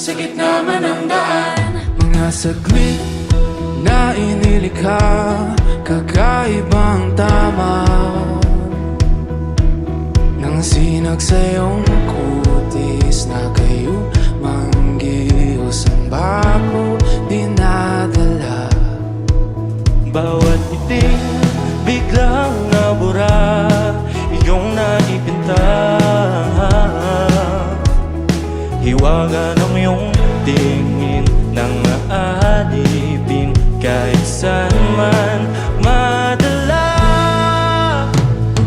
sa gitna man ng daan. Mga saglit na inilikha, kakaibang tama nang sinag sa iyong kutis na kayo manggihos ang bako dinadala. Bawat iting biglang nabura, iyong naipinta. Hiwaga ng iyong tingin nang aalipin kahit saan man madala.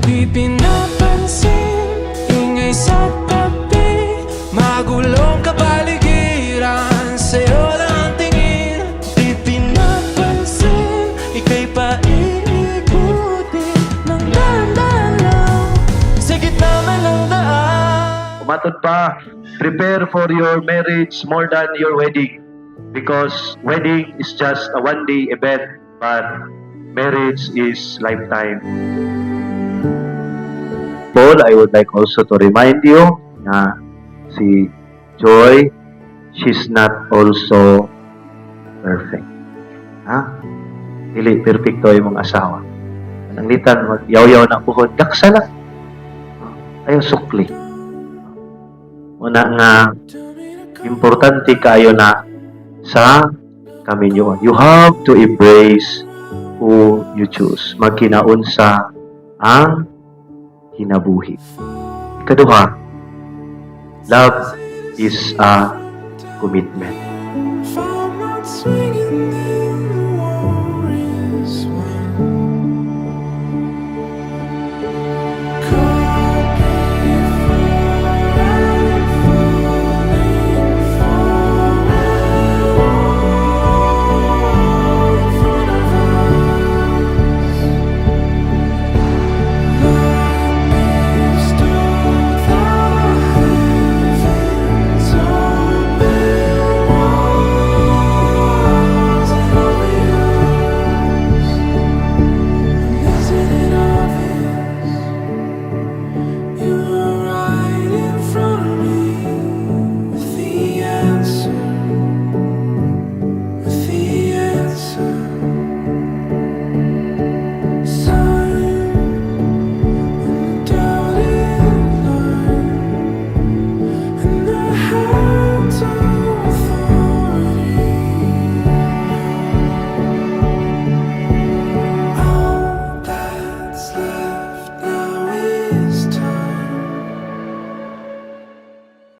Di pinapansin, ingay sa tabi, magulong kapaligiran, sa'yo lang ang tingin. Di pinapansin, ika'y paikutin ng dahan-dahan lang sa gitna man ng daan. Umatod pa, prepare for your marriage more than your wedding. Because wedding is just a one-day event, but marriage is lifetime. Paul, I would like also to remind you na si Joy, she's not also perfect. Ha? Dili perfecto yung mga asawa. Nanglitan, mag-yaw-yaw na buhod. Daksa lang. Ayaw sukli. Una nga, importante kayo na sa kaminyo. You have to embrace who you choose. Magkinaunsa ang kinabuhi. Ikaduha, love is a commitment.